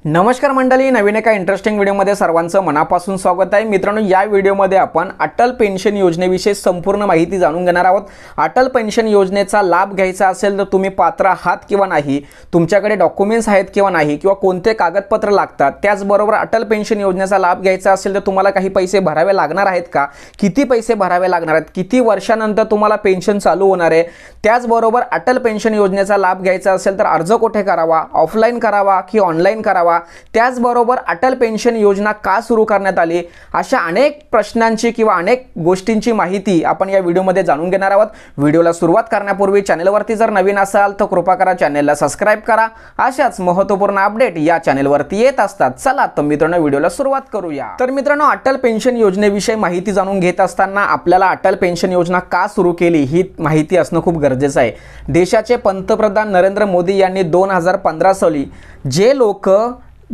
नमस्कार मंडळी, नवीन एका इंटरेस्टिंग व्हिडिओमध्ये सर्वांचं मनापासून स्वागत आहे। मित्रांनो, या व्हिडिओमध्ये आपण अटल पेन्शन योजनेविषयी संपूर्ण माहिती जाणून घेणार आहोत। अटल पेन्शन योजनेचा लाभ घ्यायचा असेल तर तुम्ही पात्र आहात किंवा नाही, तुमच्याकडे डॉक्युमेंट्स आहेत किंवा नाही, किंवा कोणते कागदपत्र लागतात, त्याचबरोबर अटल पेन्शन योजनेचा लाभ घ्यायचा असेल तर तुम्हाला काही पैसे भरावे लागणार आहेत का, किती पैसे भरावे लागणार आहेत, किती वर्षानंतर तुम्हाला पेन्शन चालू होणार आहे, त्याचबरोबर अटल पेन्शन योजनेचा लाभ घ्यायचा असेल तर अर्ज कुठे करावा, ऑफलाईन करावा की ऑनलाईन करावा, त्याचबरोबर अटल पेन्शन योजना का सुरू करण्यात आली, अशा अनेक प्रश्नांची किंवा अनेक गोष्टींची माहिती आपण या व्हिडिओमध्ये जाणून घेणार आहोत। व्हिडिओला सुरुवात करण्यापूर्वी चॅनलवरती जर नवीन असाल तर कृपा करा चॅनलला सबस्क्राइब करा। अशाच महत्त्वपूर्ण अपडेट या चॅनलवरती येत असतात। चला तर मित्रांनो, व्हिडिओला सुरुवात करूया। तर मित्रांनो, अटल पेन्शन योजनेविषयी माहिती जाणून घेत असताना आपल्याला अटल पेन्शन योजना का सुरू केली ही माहिती असणं खूप गरजेचं आहे। देशाचे पंतप्रधान नरेंद्र मोदी यांनी 2015 साली जे लोक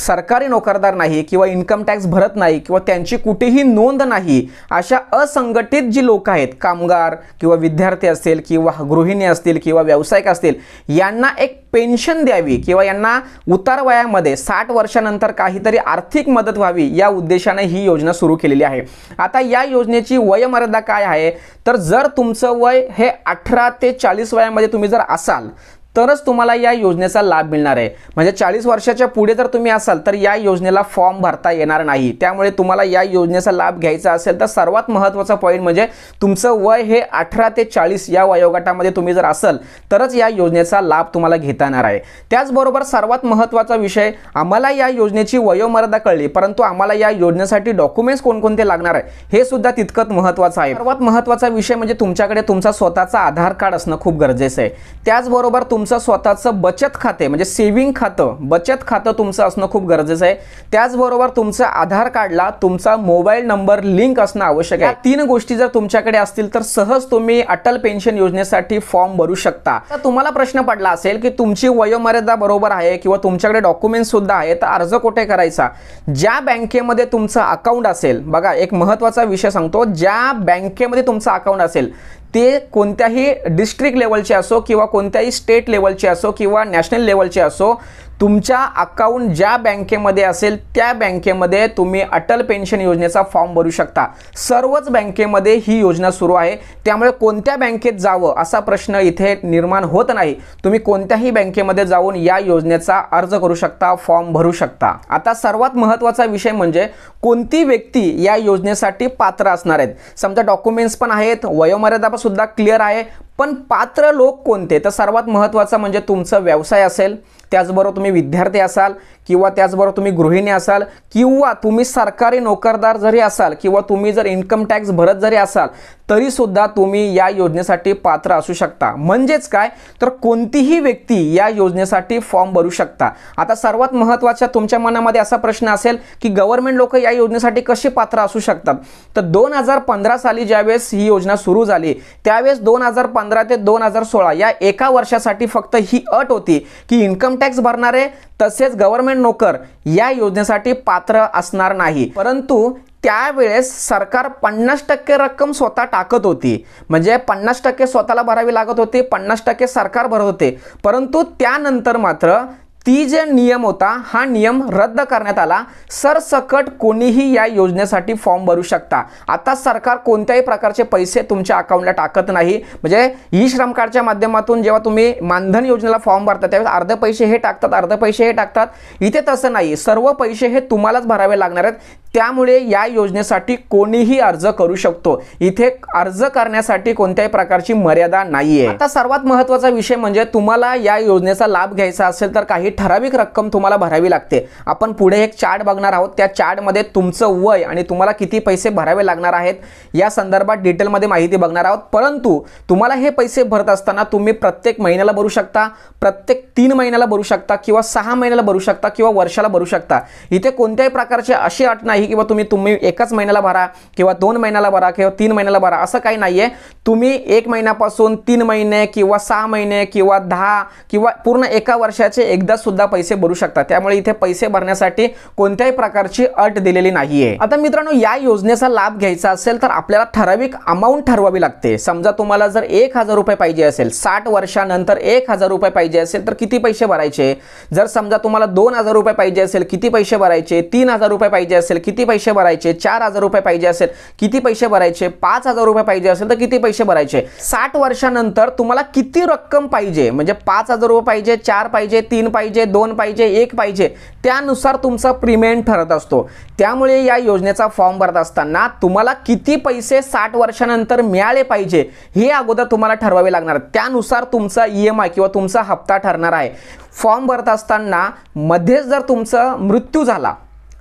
सरकारी नोकरदार नाही किंवा इन्कम टॅक्स भरत नाही किंवा त्यांची कुठेही नोंद नाही, अशा असंघटित जी लोक आहेत, कामगार किंवा विद्यार्थी असतील किंवा गृहिणी असतील किंवा व्यावसायिक असतील, यांना एक पेन्शन द्यावी किंवा यांना उतार वयामध्ये 60 वर्षानंतर काहीतरी आर्थिक मदत व्हावी, या उद्देशाने ही योजना सुरू केलेली आहे। आता या योजनेची वयोमर्यादा काय आहे, तर जर तुमचं वय हे 18 ते 40 वयामध्ये तुम्ही जर असाल तरच तुम्हाला या योजनेचा लाभ मिळणार आहे। म्हणजे 40 वर्षाच्या पुढे जर तुम्ही असाल तर या योजनेला फॉर्म भरता येणार नाही। त्यामुळे तुम्हाला या योजनेचा लाभ घ्यायचा असेल तर सर्वात महत्त्वाचा पॉईंट म्हणजे तुमचं वय हे 18 ते 40 या वयोगटामध्ये तुम्ही जर असाल तरच या योजनेचा लाभ तुम्हाला घेता येणार आहे। त्याचबरोबर सर्वात महत्त्वाचा विषय, आम्हाला या योजनेची वयोमर्यादा कळली, परंतु आम्हाला या योजनेसाठी डॉक्युमेंट्स कोणकोणते लागणार आहे हे सुद्धा तितकंच महत्त्वाचं आहे। सर्वात महत्त्वाचा विषय म्हणजे तुमच्याकडे तुमचा स्वतःचा आधार कार्ड असणं खूप गरजेचं आहे। त्याचबरोबर तुमचं स्वतःचं बचत खाते म्हणजे सेव्हिंग खातं, बचत खातं तुमचं असणं खूप गरजेचं आहे। त्याचबरोबर तुमचं आधार कार्डला तुमचा मोबाईल नंबर लिंक असणं आवश्यक आहे। 3 गोष्टी जर तुमच्याकडे असतील तर सहज तुम्ही अटल पेन्शन योजनेसाठी फॉर्म भरू शकता। तर तुम्हाला प्रश्न पडला असेल की तुमची वयोमर्यादा बरोबर आहे किंवा तुमच्याकडे डॉक्युमेंट्स सुद्धा आहे, तर अर्ज कुठे करायचा? ज्या बँकेमध्ये तुमचं अकाउंट असेल, बघा एक महत्त्वाचा विषय सांगतो, ज्या बँकेमध्ये तुमचं अकाउंट असेल ते कोणत्याही डिस्ट्रिक्ट लेवलचे असो किंवा कोणत्याही स्टेट लेवलचे असो किंवा नॅशनल लेवलचे असो, तुमच्या अकाउंट ज्या बँकेमध्ये असेल त्या बँकेमध्ये तुम्ही अटल पेन्शन योजनेचा फॉर्म भरू शकता। सर्वच बँकेमध्ये ही योजना सुरू आहे, त्यामुळे कोणत्या बँकेत जावं असा प्रश्न इथे निर्माण होत नाही। तुम्ही कोणत्याही बँकेमध्ये जाऊन या योजनेचा अर्ज करू शकता, फॉर्म भरू शकता। आता सर्वात महत्त्वाचा विषय म्हणजे कोणती व्यक्ती या योजनेसाठी पात्र असणार आहेत। समजा डॉक्युमेंट्स पण आहेत, वयोमर्यादा सुद्धा क्लिअर आहे, पण पात्र लोक कोणते? तर सर्वात महत्त्वाचं म्हणजे तुमचा व्यवसाय असेल, त्याचबरोबर तुम्ही विद्यार्थी असाल किंवा त्याचबरोबर तुम्ही गृहिणी असाल किंवा तुम्ही सरकारी नोकरदार जरी असाल किंवा तुम्ही जर इन्कम टॅक्स भरत जरी असाल तरी सुद्धा तुम्ही या योजनेसाठी पात्र असू शकता। म्हणजेच काय, तर कोणतीही व्यक्ती या योजनेसाठी फॉर्म भरू शकता। आता सर्वात महत्त्वाचा तुमच्या मनामध्ये असा प्रश्न असेल की गव्हर्नमेंट लोक या योजनेसाठी कसे पात्र असू शकतात? तर 2015 साली ज्यावेळेस ही योजना सुरू झाली त्यावेळेस 2015 ते 2016 या एका वर्षासाठी फक्त ही अट होती की इन्कम टॅक्स भरणारे तसेच गव्हर्नमेंट नोकर या योजनेसाठी पात्र असणार नाही। परंतु त्यावेळेस सरकार 50% रक्कम स्वतः टाकत होती, म्हणजे 50% स्वतःला भरावी लागत होती, 50% सरकार भरत होते। परंतु त्यानंतर मात्र ती जे नियम होता हा नियम रद्द करण्यात आला। सरसकट कोणीही या योजनेसाठी फॉर्म भरू शकता। आता सरकार कोणत्याही प्रकारचे पैसे तुमच्या अकाउंटला टाकत नाही। म्हणजे ई श्रम कार्डच्या माध्यमातून जेव्हा तुम्ही मानधन योजनेला फॉर्म भरता त्यावेळेस अर्धे पैसे हे टाकतात, अर्धे पैसे हे टाकतात। इथे तसं नाही, सर्व पैसे हे तुम्हालाच भरावे लागणार आहेत। त्यामुळे या योजनेसाठी कोणीही अर्ज करू शकतो, इथे अर्ज करण्यासाठी कोणत्याही प्रकारची मर्यादा नाहीये। आता सर्वात महत्त्वाचा विषय म्हणजे तुम्हाला या योजनेचा लाभ घ्यायचा असेल तर काही ठराविक रक्कम तुम्हाला भरावी लागते। आपण पुढे एक चार्ट बघणार आहोत, त्या चार्टमध्ये तुमचं वय आणि तुम्हाला किती पैसे भरावे लागणार आहेत या संदर्भात डिटेलमध्ये माहिती बघणार आहोत। परंतु तुम्हाला हे पैसे भरत असताना तुम्ही प्रत्येक महिन्याला भरू शकता, प्रत्येक 3 महिन्याला भरू शकता किंवा 6 महिन्याला भरू शकता किंवा वर्षाला भरू शकता। इथे कोणत्याही प्रकारची अशी अट नाही नाही की तुम्ही एकच महिन्याला भरा किंवा 2 महिन्याला भरा किंवा 3 महिन्याला भरा, असं काही नाहीये। तुम्ही 1 महिन्यापासून 3 महिने किंवा 6 महिने किंवा 10 किंवा पूर्ण एका वर्षाचे एकदा सुद्धा पैसे भरू शकता। त्यामुळे इथे पैसे भरण्यासाठी कोणत्याही प्रकारची अट दिलेली नाहीये। आता मित्रांनो, या योजनेचा लाभ घ्यायचा असेल तर आपल्याला ठराविक अमाउंट ठरवावी लागते। समजा तुम्हाला जर 1000 रुपये पाहिजे असेल, 60 वर्षानंतर 1000 रुपये पाहिजे असेल तर किती पैसे भरायचे? जर समजा तुम्हाला 2000 रुपये पाहिजे असेल, किती पैसे भरायचे? 3000 रुपये पाहिजे असेल, किती पैसे भरायचे? 4000 रुपये पाहिजे असेल, किती पैसे भरायचे? 5000 रुपये पाहिजे असेल तर किती पैसे भरायचे? 60 वर्षानंतर तुम्हाला किती रक्कम पाहिजे, म्हणजे 5000 रुपये पाहिजे, 4 पाहिजे, 3 पाहिजे, 2 पाहिजे, 1 पाहिजे, त्यानुसार तुमचा प्रीमियम ठरत असतो। त्यामुळे या योजनेचा फॉर्म भरत असताना तुम्हाला किती पैसे 60 वर्षानंतर मिळाले पाहिजे हे अगोदर तुम्हाला ठरवावे लागणार। त्यानुसार तुमचा EMI किंवा तुमचा हप्ता ठरणार आहे। फॉर्म भरत असताना मध्येच जर तुमचा मृत्यू झाला,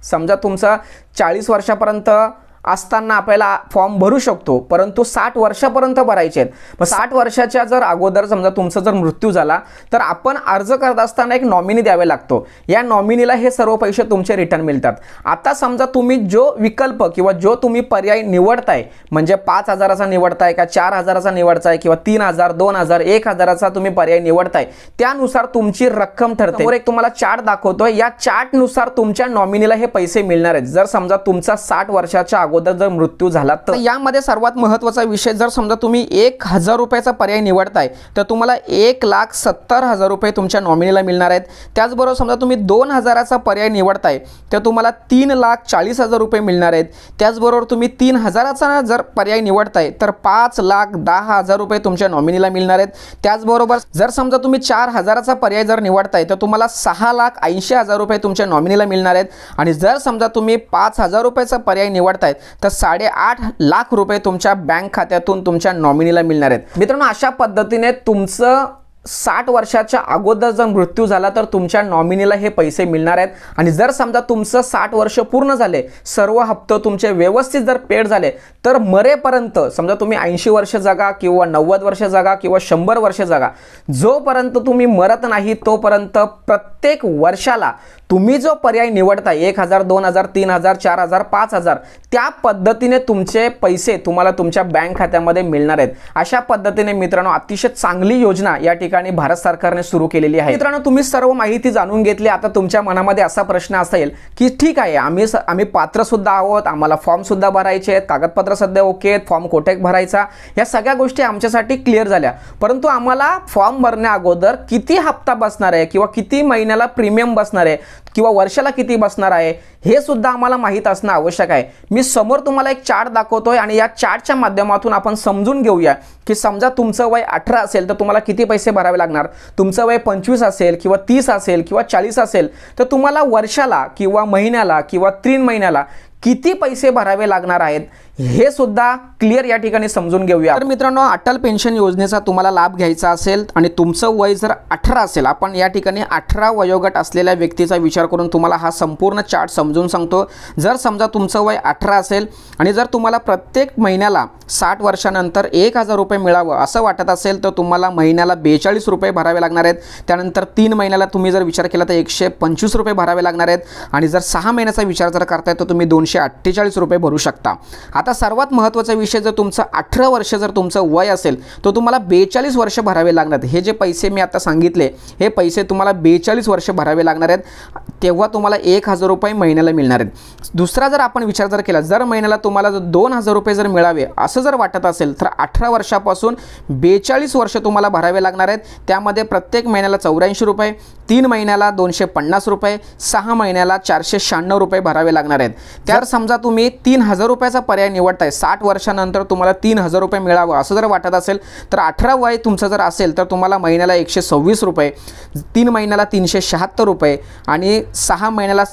समजा तुमचा 40 वर्षापर्यंत असताना आपल्याला फॉर्म भरू शकतो, परंतु 60 वर्षापर्यंत भरायचे आहेत। मग 60 वर्षाच्या जर अगोदर समजा तुमचा जर मृत्यू झाला तर आपण अर्ज करत असताना एक नॉमिनी द्यावे लागतो। या नॉमिनीला हे सर्व पैसे तुमचे रिटर्न मिळतात। आता समजा तुम्ही जो विकल्प किंवा जो तुम्ही पर्याय निवडताय, म्हणजे 5000चा निवडताय का 4000चा निवडताय किंवा 3000, 2000, 1000चा तुम्ही पर्याय निवडताय, त्यानुसार तुमची रक्कम ठरते। समोर एक तुम्हाला चार्ट दाखवतोय, या चार्टनुसार तुमच्या नॉमिनीला हे पैसे मिळणार आहेत। जर समजा तुमचा 60 वर्षाच्या अगोदर जर मृत्यू झाला तर यामध्ये सर्वात महत्त्वाचा विषय, जर समजा तुम्ही 1000 रुपयाचा पर्याय निवडताय तर तुम्हाला 1,70,000 रुपये तुमच्या नॉमिनीला मिळणार आहेत। त्याचबरोबर समजा तुम्ही 2000चा पर्याय निवडताय तर तुम्हाला 3,40,000 रुपये मिळणार आहेत। त्याचबरोबर तुम्ही 3000चा जर पर्याय निवडताय तर 5,10,000 रुपये तुमच्या नॉमिनीला मिळणार आहेत। त्याचबरोबर जर समजा तुम्ही 4000चा पर्याय जर निवडताय तर तुम्हाला 6,80,000 रुपये तुमच्या नॉमिनीला मिळणार आहेत। आणि जर समजा तुम्ही 5000 रुपयाचा पर्याय निवडताय तर 8.5 लाख रुपये तुमच्या बँक खात्यातून तुमच्या नॉमिनीला मिळणार आहेत। मित्रांनो, अशा पद्धतीने तुमचं 60 वर्षाच्या अगोदर जर मृत्यू झाला तर तुमच्या नॉमिनीला हे पैसे मिळणार आहेत। आणि जर समजा तुमचं 60 वर्ष पूर्ण झाले, सर्व हप्ते तुमचे व्यवस्थित जर पेड झाले तर मरेपर्यंत, समजा तुम्ही 80 वर्ष जगा किंवा 90 वर्ष जगा किंवा 100 वर्ष जगा, जोपर्यंत तुम्ही मरत नाही तोपर्यंत प्रत्येक वर्षाला तुम्ही जो पर्याय निवडताय 1000, 2000, 3000, 4000, 5000, त्या पद्धतीने तुमचे पैसे तुम्हाला तुमच्या बँक खात्यामध्ये मिळणार आहेत। अशा पद्धतीने मित्रांनो, अतिशय चांगली योजना या ठिकाणी भारत सरकारने सुरू केलेली आहे। मित्रांनो, तुम्ही सर्व माहिती जाणून घेतली। आता तुमच्या मनामध्ये असा प्रश्न असेल की ठीक आहे, आम्ही पात्र सुद्धा आहोत, आम्हाला फॉर्म सुद्धा भरायचे आहेत, कागदपत्र सध्या ओके आहेत, फॉर्म कुठे भरायचा, या सगळ्या गोष्टी आमच्यासाठी क्लिअर झाल्या, परंतु आम्हाला फॉर्म भरण्या अगोदर किती हप्ता बसणार आहे किंवा किती महिन्याला प्रीमियम बसणार आहे किंवा वर्षाला किती बसणार आहे हे सुद्धा आम्हाला माहित असणं आवश्यक आहे। मी समोर तुम्हाला एक चार्ट दाखवतोय आणि या चार्टच्या माध्यमातून आपण समजून घेऊया की समजा तुमचं वय 18 असेल तर तुम्हाला किती पैसे भरावे लागणार, तुमचं वय 25 असेल किंवा 30 असेल किंवा 40 असेल तर तुम्हाला वर्षाला किंवा महिन्याला किंवा 3 महिन्याला किती पैसे भरावे लागणार आहेत हे सुद्धा क्लिअर या ठिकाणी समजून घेऊया। तर मित्रांनो, अटल पेन्शन योजनेचा तुम्हाला लाभ घ्यायचा असेल आणि तुमचं वय जर 18 असेल, आपण या ठिकाणी 18 वयोगट असलेल्या व्यक्तीचा विचार करून तुम्हाला हा संपूर्ण चार्ट समजून सांगतो। जर समजा तुमचं वय 18 असेल आणि जर तुम्हाला प्रत्येक महिन्याला 60 वर्षानंतर 1000 रुपये मिळावं असं वाटत असेल तर तुम्हाला महिन्याला 42 रुपये भरावे लागणार आहेत। त्यानंतर 3 महिन्याला तुम्ही जर विचार केला तर 125 रुपये भरावे लागणार आहेत। आणि जर 6 महिन्याचा विचार जर करताय तर तुम्ही 248 रुपये भरू शकता। आता सर्वात महत्त्वाचा विषय, जर तुमचं 18 वर्ष जर तुमचं वय असेल तर तुम्हाला 42 वर्ष भरावे लागणार आहेत। हे जे पैसे मी आता सांगितले हे पैसे तुम्हाला 42 वर्ष भरावे लागणार आहेत, तेव्हा तुम्हाला 1000 रुपये महिन्याला मिळणार आहेत। दुसरा जर आपण विचार जर केला, जर महिन्याला तुम्हाला 2000 रुपये जर मिळावे असं जर वाटत असेल तर 18 वर्षापासून 42 वर्ष तुम्हाला भरावे लागणार आहेत। त्यामध्ये प्रत्येक महिन्याला 84 रुपये, 3 महिन्याला 250 रुपये, 6 महिन्याला 496 रुपये भरावे लागणार आहेत। जर समजा तुम्ही 3000 रुपयाचा पर्याय निवडताय, 60 वर्षानंतर तुम्हाला 3000 रुपये मिळावं असं जर वाटत असेल तर 18 वय तुमचं जर असेल तर तुम्हाला महिन्याला 126 रुपये, 3 महिन्याला 376 रुपये आणि 6 महिन्याला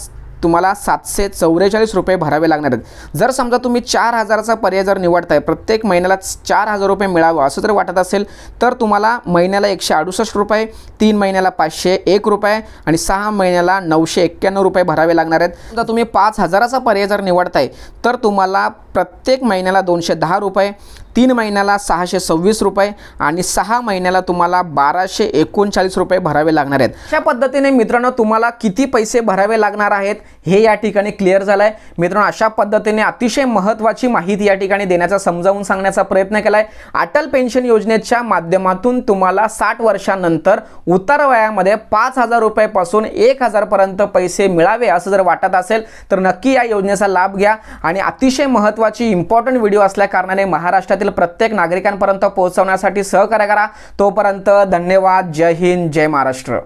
तुम्हाला 744 रुपये भरावे लागणार आहेत। जर समजा तुम्ही 4000चा पर्याय जर निवडताय, प्रत्येक महिन्याला 4000 रुपये मिळावं असं जर वाटत असेल तर तुम्हाला महिन्याला 168 रुपये, 3 महिन्याला 501 रुपये आणि 6 महिन्याला 991 रुपये भरावे लागणार आहेत। समजा तुम्ही 5000चा पर्याय जर निवडताय तर तुम्हाला प्रत्येक महिन्याला 210 रुपये, 3 महिन्याला 626 रुपये आणि 6 महिन्याला तुम्हाला 1239 रुपये भरावे लागणार आहेत। अशा पद्धतीने मित्रांनो, तुम्हाला किती पैसे भरावे लागणार आहेत हे या ठिकाणी क्लिअर झालं आहे. मित्रांनो, अशा पद्धतीने अतिशय महत्त्वाची माहिती या ठिकाणी देण्याचा, समजावून सांगण्याचा प्रयत्न केला आहे. अटल पेन्शन योजनेच्या माध्यमातून तुम्हाला 60 वर्षांनंतर उतार वयामध्ये 5,000 रुपयापासून 1,000 पर्यंत पैसे मिळावे असं जर वाटत असेल तर नक्की या योजनेचा लाभ घ्या. आणि अतिशय महत्त्वाची इम्पॉर्टंट व्हिडिओ असल्या कारणाने महाराष्ट्रातील प्रत्येक नागरिकांपर्यंत पोहोचवण्यासाठी सहकार्य करा. तोपर्यंत धन्यवाद. जय हिंद, जय महाराष्ट्र.